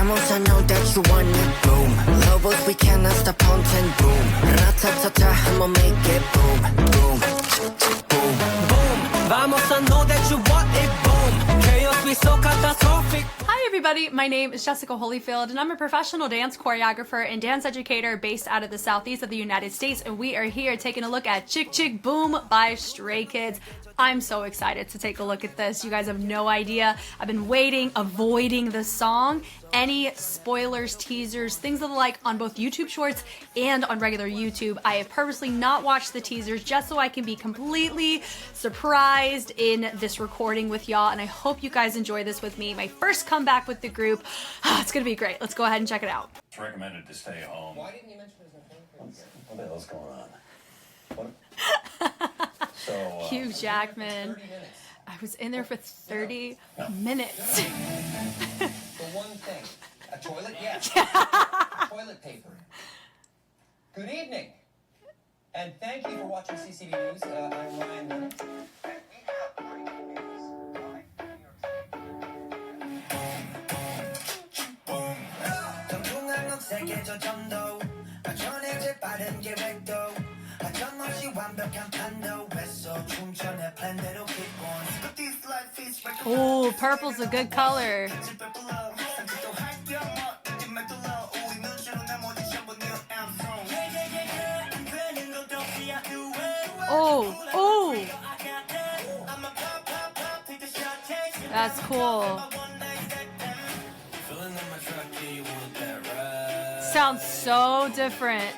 Vamos, I know that you want it, boom. Lobos, we cannot stop counting, boom. Ratatata, I'ma make it boom, boom, boom, boom. Vamos, I know that you want it, boom. Chaos be so catastrophic. Hi everybody, my name is Jessica Holyfield and I'm a professional dance choreographer and dance educator based out of the southeast of the United States, and we are here taking a look at Chk Chk Boom by Stray Kids. I'm so excited to take a look at this. You guys have no idea. I've been waiting, avoiding the song. Any spoilers, teasers, things of the like on both YouTube Shorts and on regular YouTube. I have purposely not watched the teasers just so I can be completely surprised in this recording with y'all, and I hope you guys enjoy this with me. My first comeback with the group. It's gonna be great. Let's go ahead and check it out. It's recommended to stay home. Why didn't you mention there's no phone? What the hell's going on? What? So, Hugh Jackman. 30 minutes. I was in there for 30 minutes. For one thing. A toilet? Yes. Toilet paper. Good evening. And thank you for watching CCB News. I'm Ryan Leonard. Oh, purple's a good color. Oh, oh. That's cool. Sounds so different.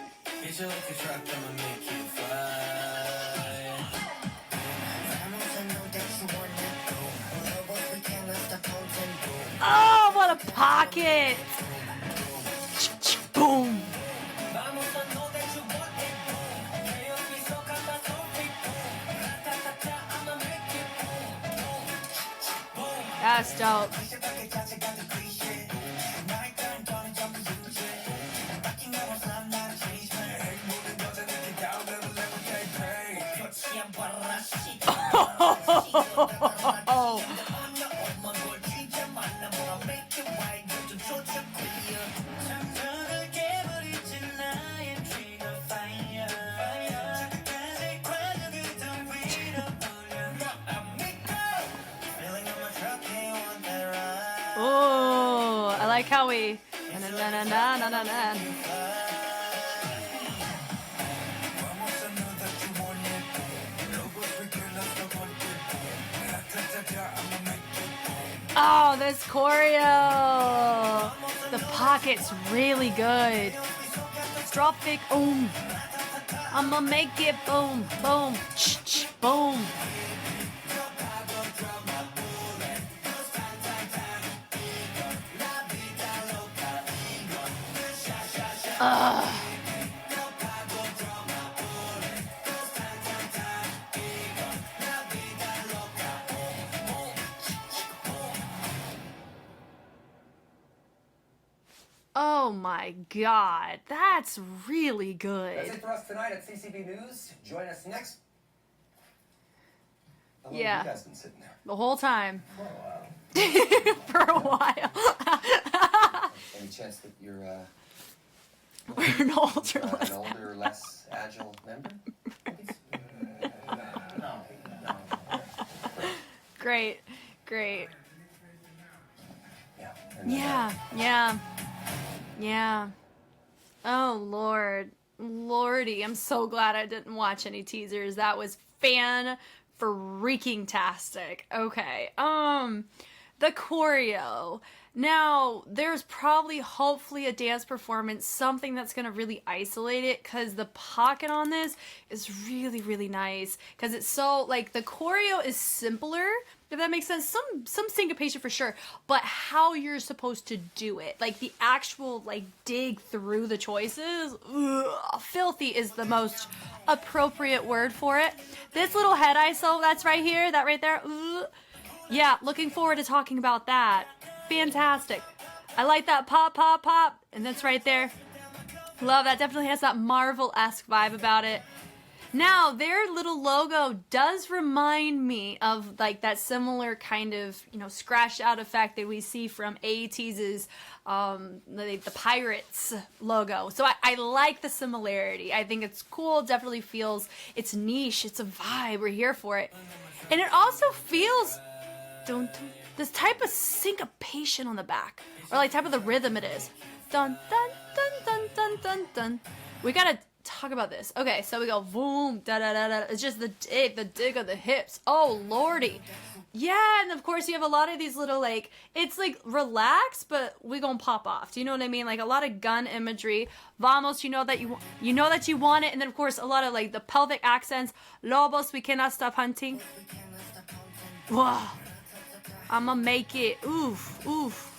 Oh, what a pocket! Boom! That's dope. Oh, I like how we. Na, na, na, na, na, na. Oh, this choreo. The pocket's really good. Drop kick, boom. I'ma make it boom, boom, boom. Oh my God, that's really good. That's it for us tonight at CCB News. Join us next. How long Yeah. have you guys been sitting there? The whole time. For a while. For a while. Any chance that you're We're an older an older, less agile member? No. Great, great. Yeah. And then, Yeah. Oh, Lordy, I'm so glad I didn't watch any teasers. That was fan-freaking-tastic. Okay, the choreo. Now, there's probably, hopefully, a dance performance, something that's going to really isolate it, because the pocket on this is really, really nice, because it's so, like, the choreo is simpler, if that makes sense. Some syncopation for sure, but how you're supposed to do it, like, the actual, like, dig through the choices, filthy is the most appropriate word for it. This little head ISO that's right here, that right there, yeah, looking forward to talking about that. Fantastic. I like that pop, pop, pop, and that's right there. Love that. Definitely has that Marvel-esque vibe about it. Now, their little logo does remind me of like that similar kind of, you know, scratched out effect that we see from ATEEZ's the Pirates logo. So I like the similarity. I think it's cool. Definitely feels, it's niche. It's a vibe. We're here for it. And it also feels this type of syncopation on the back, or like type of the rhythm it is. Dun dun dun dun dun dun dun. We gotta talk about this. Okay, so we go boom, da da da da. It's just the dig of the hips. Oh lordy, yeah. And of course you have a lot of these little like, it's like relaxed, but we gonna pop off. Do you know what I mean? Like a lot of gun imagery. Vamos, you know that you want it, and then of course a lot of like the pelvic accents. Lobos, we cannot stop hunting. Wow, I'ma make it. Oof, oof.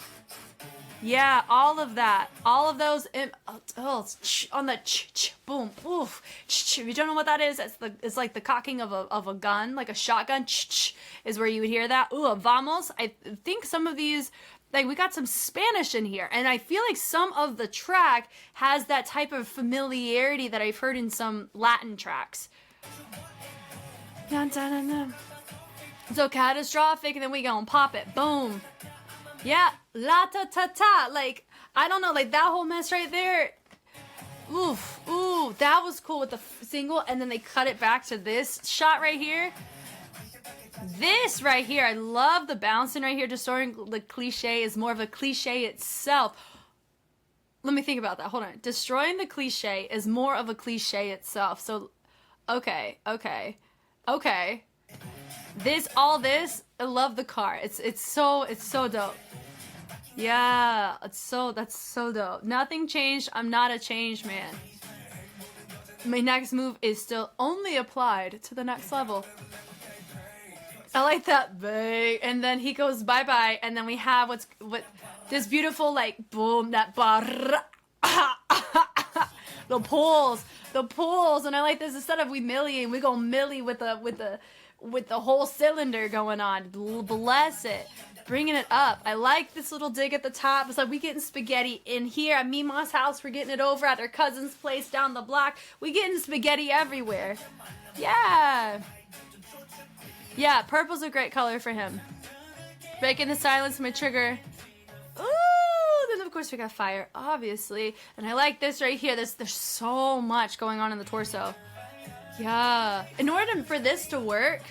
Yeah, all of that. All of those on the boom, oof. If you don't know what that is, it's like the cocking of a gun, like a shotgun. Is where you would hear that. Ooh, vamos. I think some of these, like we got some Spanish in here, and I feel like some of the track has that type of familiarity that I've heard in some Latin tracks. So catastrophic, and then we gonna pop it. Boom. Yeah, la ta ta ta. Like, I don't know, like that whole mess right there. Oof, ooh, that was cool with the single, and then they cut it back to this shot right here. This right here, I love the bouncing right here. Destroying the cliche is more of a cliche itself. Let me think about that. Hold on. Destroying the cliche is more of a cliche itself. So, okay. All this, I love the car. It's so dope. Yeah, that's so dope. Nothing changed. I'm not a changed man. My next move is still only applied to the next level. I like that bang, and then he goes bye-bye, and then we have what this beautiful like boom, that bar. the pulls, and I like this. Instead of we millie, we go millie with the whole cylinder going on. Bless it. Bringing it up. I like this little dig at the top. It's like we getting spaghetti in here at Mima's house. We're getting it over at their cousin's place down the block. We getting spaghetti everywhere. Yeah. Yeah, purple's a great color for him. Breaking the silence, my trigger. Ooh, then of course we got fire, obviously. And I like this right here. There's so much going on in the torso. Yeah. In order for this to work,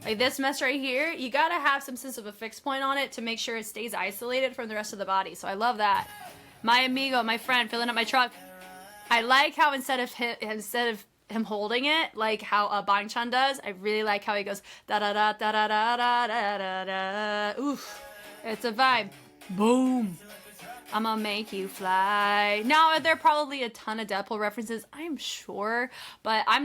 like this mess right here, you gotta have some sense of a fixed point on it to make sure it stays isolated from the rest of the body. So I love that. My amigo, my friend, filling up my truck. I like how instead of him holding it, like how Bang Chan does, I really like how he goes da da da da da da da da da. Oof, it's a vibe. Boom. I'ma make you fly. Now, there are probably a ton of Deadpool references, I'm sure, but I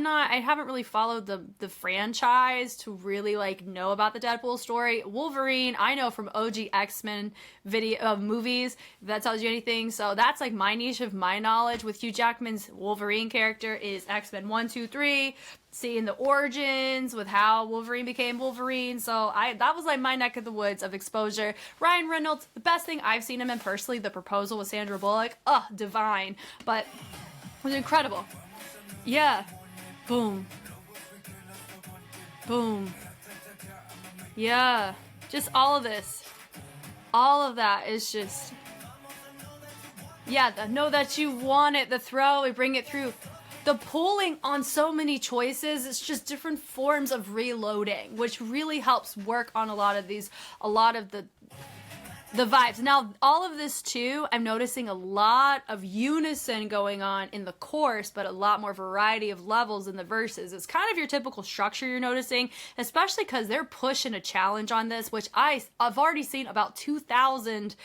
haven't really followed the franchise to really, like, know about the Deadpool story. Wolverine, I know from OG X-Men movies, if that tells you anything, so that's, like, my niche of my knowledge with Hugh Jackman's Wolverine character is X-Men 1, 2, 3, seeing the origins with how Wolverine became Wolverine. So that was like my neck of the woods of exposure. Ryan Reynolds, the best thing I've seen him in personally, The Proposal with Sandra Bullock. Divine. But it was incredible. Yeah. Boom. Boom. Yeah. Just all of this. All of that is just... Yeah, know that you want it. The throw, we bring it through. The pulling on so many choices, it's just different forms of reloading, which really helps work on a lot of the vibes. Now, all of this too, I'm noticing a lot of unison going on in the chorus, but a lot more variety of levels in the verses. It's kind of your typical structure you're noticing, especially because they're pushing a challenge on this, which I've already seen about 2,000.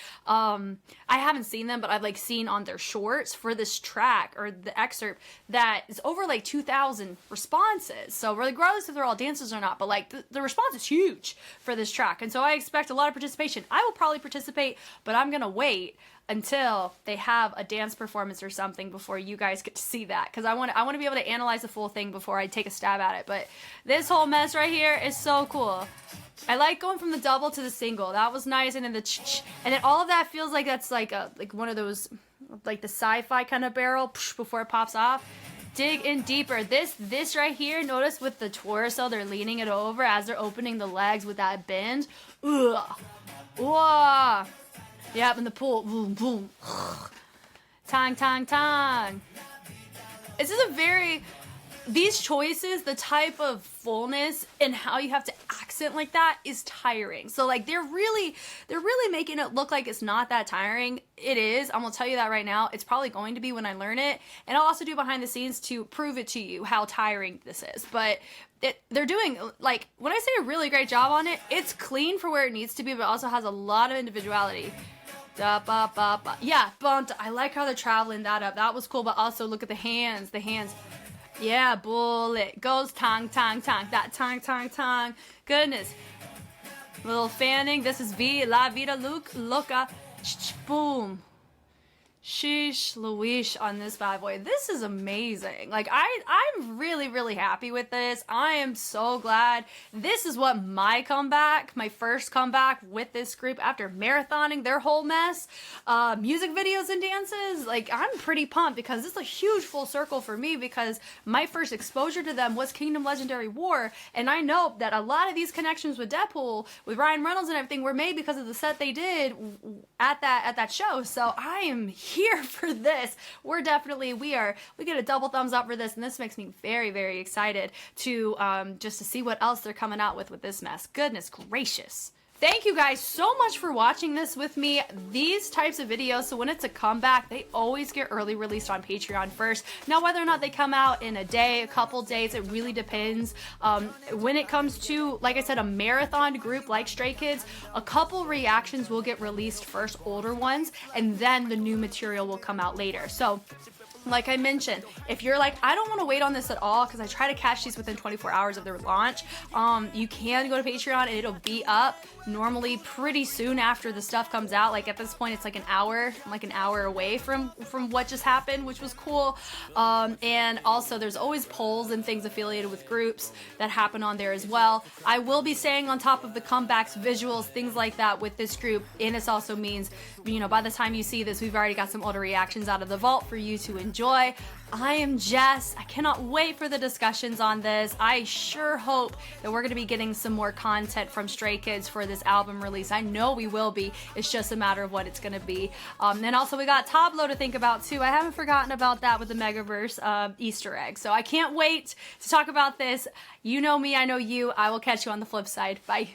I haven't seen them, but I've like seen on their shorts for this track or the excerpt that is over like 2,000 responses. So regardless if they're all dancers or not, but like the response is huge for this track. And so I expect a lot of participation. I will probably participate, but I'm gonna wait until they have a dance performance or something before you guys get to see that, because I want to be able to analyze the full thing before I take a stab at it. But this whole mess right here is so cool. I like going from the double to the single. That was nice. And then and then all of that feels like that's like one of those, like the sci-fi kind of barrel before it pops off. dig in deeper. This right here, notice with the torso, they're leaning it over as they're opening the legs with that bend. Ugh. Whoa. Yep, in the pool. Boom, boom. Tang, tang, tang. This is a very... These choices, the type of fullness and how you have to accent like that is tiring. So like they're really making it look like it's not that tiring. It is. I'm gonna tell you that right now. It's probably going to be when I learn it. And I'll also do behind the scenes to prove it to you how tiring this is. But they're doing, like, when I say a really great job on it, it's clean for where it needs to be, but also has a lot of individuality. Da, ba, ba, ba. Yeah, bumped. I like how they're traveling that up. That was cool, but also look at the hands. The hands. Yeah, bullet. Goes tang, tang, tang. That tang, tang, tang. Goodness. Little fanning. This is La Vida Loca. Boom. Sheesh Louise on this bad boy. This is amazing. Like, I'm really happy with this. I am so glad. This is what my first comeback with this group after marathoning their whole mess. Music videos and dances. Like, I'm pretty pumped because this is a huge full circle for me because my first exposure to them was Kingdom Legendary War. And I know that a lot of these connections with Deadpool, with Ryan Reynolds and everything were made because of the set they did at that show. So I am here for this. We get a double thumbs up for this, and this makes me very excited to just to see what else they're coming out with this mess. Goodness gracious. Thank you guys so much for watching this with me. These types of videos, so when it's a comeback, they always get early released on Patreon first. Now, whether or not they come out in a day, a couple days, it really depends. When it comes to, like I said, a marathon group like Stray Kids, a couple reactions will get released first, older ones, and then the new material will come out later. So, like I mentioned, if you're like, I don't want to wait on this at all because I try to catch these within 24 hours of their launch, you can go to Patreon and it'll be up normally pretty soon after the stuff comes out. Like at this point, it's like an hour away from what just happened, which was cool. And also there's always polls and things affiliated with groups that happen on there as well. I will be staying on top of the comebacks, visuals, things like that with this group. And this also means, you know, by the time you see this, we've already got some older reactions out of the vault for you to enjoy. I am Jess. I cannot wait for the discussions on this. I sure hope that we're going to be getting some more content from Stray Kids for this album release. I know we will be. It's just a matter of what it's going to be. And also we got Tableau to think about too. I haven't forgotten about that with the Megaverse Easter egg. So I can't wait to talk about this. You know me, I know you. I will catch you on the flip side. Bye.